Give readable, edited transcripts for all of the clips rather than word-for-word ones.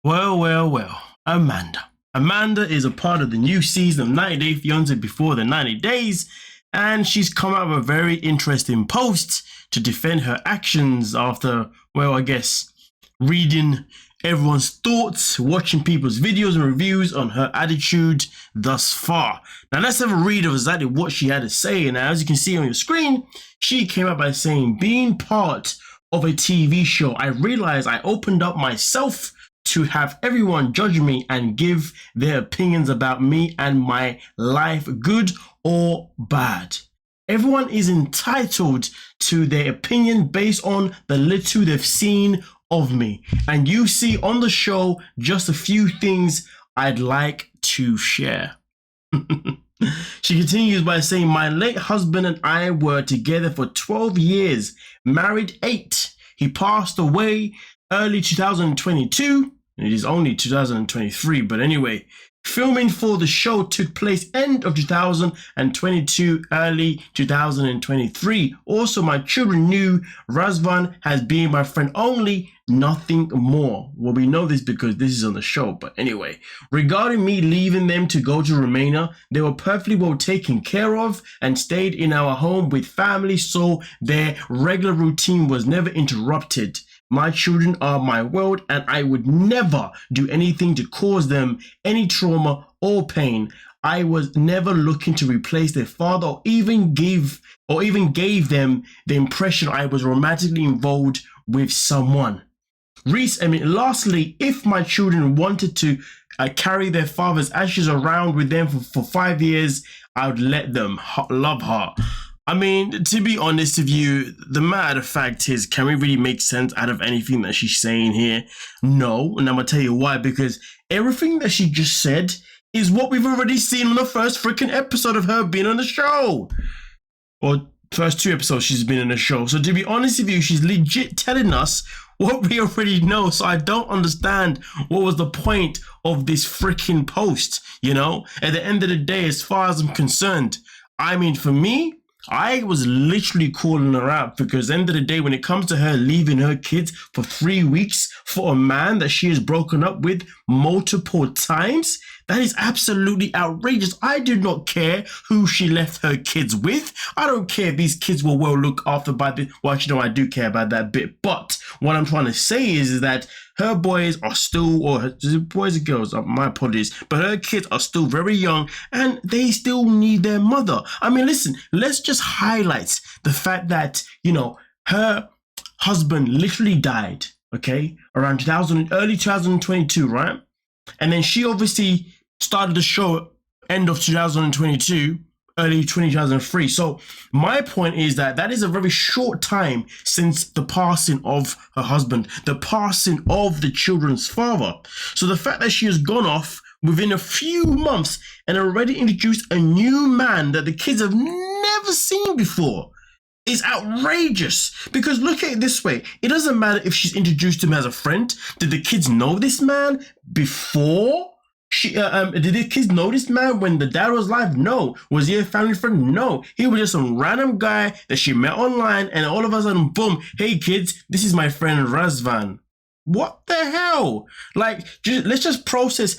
Well. Amanda. Amanda is a part of the new season of 90 Day Fiancé before the 90 days, and she's come out with a very interesting post to defend her actions after, well, I guess, reading everyone's thoughts, watching people's videos and reviews on her attitude thus far. Now, let's have a read of exactly what she had to say. And as you can see on your screen, she came out by saying, being part of a TV show, I realized I opened up myself to have everyone judge me and give their opinions about me and my life, good or bad. Everyone is entitled to their opinion based on the little they've seen of me. And you see on the show just a few things I'd like to share. She continues by saying, my late husband and I were together for 12 years, married 8. He passed away early 2022. It is only 2023, but anyway, filming for the show took place end of 2022, early 2023. Also, my children knew Razvan has been my friend only, nothing more. Well, we know this because this is on the show, but anyway. Regarding me leaving them to go to Romania, they were perfectly well taken care of and stayed in our home with family, so their regular routine was never interrupted. My children are my world, and I would never do anything to cause them any trauma or pain. I was never looking to replace their father or even gave them the impression I was romantically involved with someone. Lastly, if my children wanted to carry their father's ashes around with them for 5 years, I would let them. Love her. I mean, to be honest with you, the matter of fact is, can we really make sense out of anything that she's saying here? No, and I'm going to tell you why, because everything that she just said is what we've already seen on the first freaking episode of her being on the show. Or first 2 episodes she's been on the show. So to be honest with you, she's legit telling us what we already know. So I don't understand what was the point of this freaking post, you know? At the end of the day, as far as I'm concerned, I mean, for me, I was literally calling her out because at the end of the day, when it comes to her leaving her kids for 3 weeks for a man that she has broken up with multiple times, that is absolutely outrageous. I do not care who she left her kids with. I don't care if these kids were well looked after by the, well, actually, no, I do care about that bit. But what I'm trying to say is that her boys are still, or her boys and girls, my apologies, but her kids are still very young and they still need their mother. I mean, listen, let's just highlight the fact that, you know, her husband literally died, okay, around early 2022, right? And then she obviously started the show end of 2022, early 2003. So my point is that that is a very short time since the passing of her husband, the passing of the children's father. So the fact that she has gone off within a few months and already introduced a new man that the kids have never seen before is outrageous. Because look at it this way, it doesn't matter if she's introduced him as a friend. Did the kids know this man before? Did the kids know this man when the dad was alive? No. Was he a family friend? No. He was just some random guy that she met online, and all of a sudden, boom, hey kids, this is my friend Razvan. What the hell? Like, let's just process.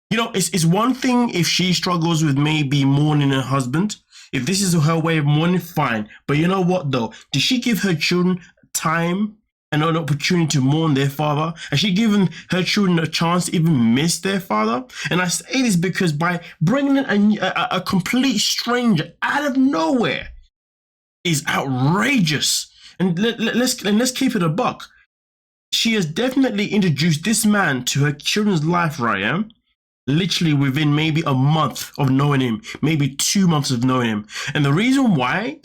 You know, it's one thing if she struggles with maybe mourning her husband. If this is her way of mourning, fine. But you know what though? Did she give her children time and an opportunity to mourn their father? Has she given her children a chance to even miss their father? And I say this because by bringing in a complete stranger out of nowhere is outrageous. And let's keep it a buck. She has definitely introduced this man to her children's life, right? Literally within maybe a month of knowing him, maybe 2 months of knowing him. And the reason why,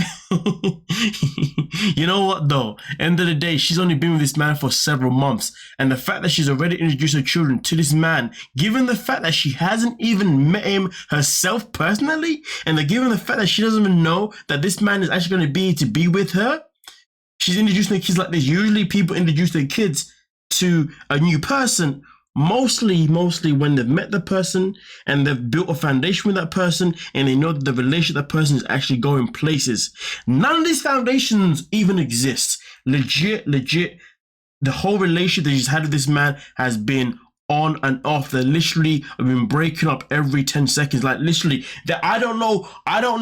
you know what though, end of the day, she's only been with this man for several months. And the fact that she's already introduced her children to this man, given the fact that she hasn't even met him herself personally, and given the fact that she doesn't even know that this man is actually going to be with her, she's introducing her kids like this. Usually people introduce their kids to a new person mostly when they've met the person and they've built a foundation with that person and they know that the relationship with that person is actually going places. None of these foundations even exist. Legit, the whole relationship that she's had with this man has been on and off. They literally have been breaking up every 10 seconds. Like literally, that I don't know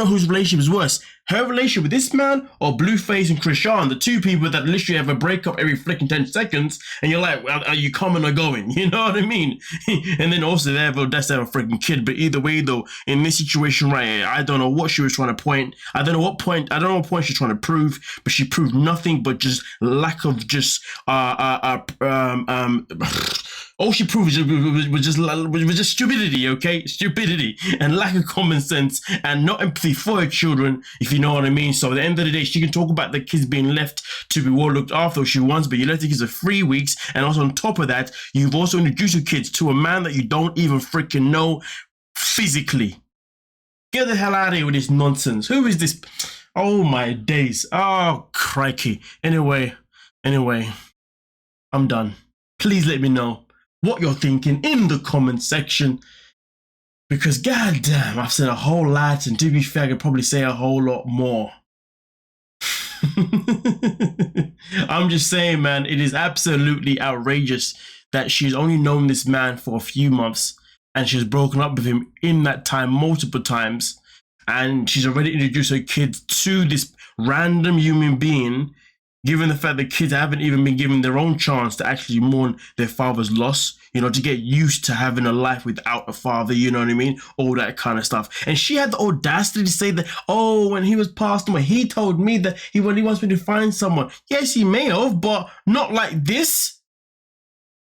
whose relationship is worse. Her relationship with this man or Blueface and Krishan, the two people that literally have a breakup every flicking 10 seconds, and you're like, well, are you coming or going? You know what I mean? And then also they have a freaking kid. But either way though, in this situation right here, I don't know what she was trying to point. I don't know what point she's trying to prove, but she proved nothing but just lack of just all she proved was just stupidity, okay? Stupidity and lack of common sense and not empathy for her children, if you know what I mean. So at the end of the day, she can talk about the kids being left to be well looked after if she wants, but you left the kids for 3 weeks, and also on top of that, you've also introduced your kids to a man that you don't even freaking know physically. Get the hell out of here with this nonsense. Who is this? Oh my days. Oh crikey. Anyway, I'm done. Please let me know what you're thinking in the comment section, because goddamn, I've said a whole lot, and to be fair, I could probably say a whole lot more. I'm just saying, man, it is absolutely outrageous that she's only known this man for a few months and she's broken up with him in that time multiple times, and she's already introduced her kids to this random human being, given the fact that kids haven't even been given their own chance to actually mourn their father's loss, you know, to get used to having a life without a father, you know what I mean? All that kind of stuff. And she had the audacity to say that, oh, when he was passed away, he told me that he wants me to find someone. Yes, he may have, but not like this.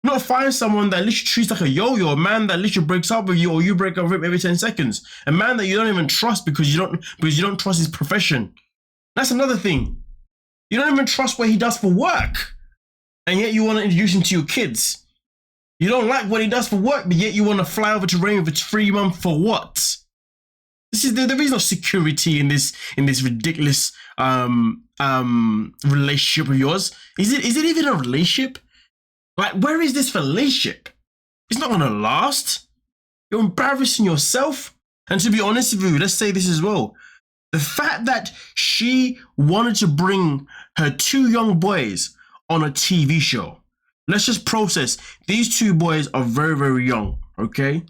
Not find someone that literally treats like a yo-yo, a man that literally breaks up with you or you break up with him every 10 seconds. A man that you don't even trust because you don't trust his profession. That's another thing. You don't even trust what he does for work, and yet you want to introduce him to your kids. You don't like what he does for work, but yet you want to fly over to Rain for 3 months for what? This is there is no security in this ridiculous relationship of yours. Is it even a relationship? Like, where is this relationship? It's not gonna last. You're embarrassing yourself. And to be honest with you, let's say this as well. The fact that she wanted to bring her 2 young boys on a TV show. Let's just process. These 2 boys are very, very young, okay?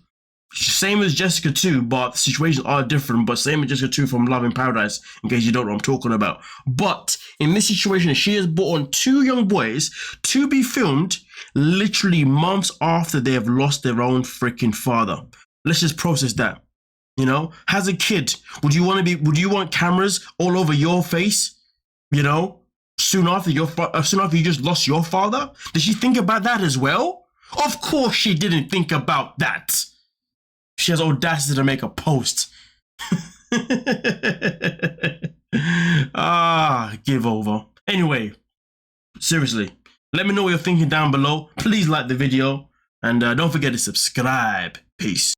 Same as Jessica too, but the situations are different, but same as Jessica too from Love in Paradise, in case you don't know what I'm talking about. But in this situation, she has brought on 2 young boys to be filmed literally months after they have lost their own freaking father. Let's just process that. You know, as a kid, would you want cameras all over your face? You know, soon after you just lost your father? Did she think about that as well? Of course she didn't think about that. She has audacity to make a post. Give over. Anyway, seriously, let me know what you're thinking down below. Please like the video, and don't forget to subscribe. Peace.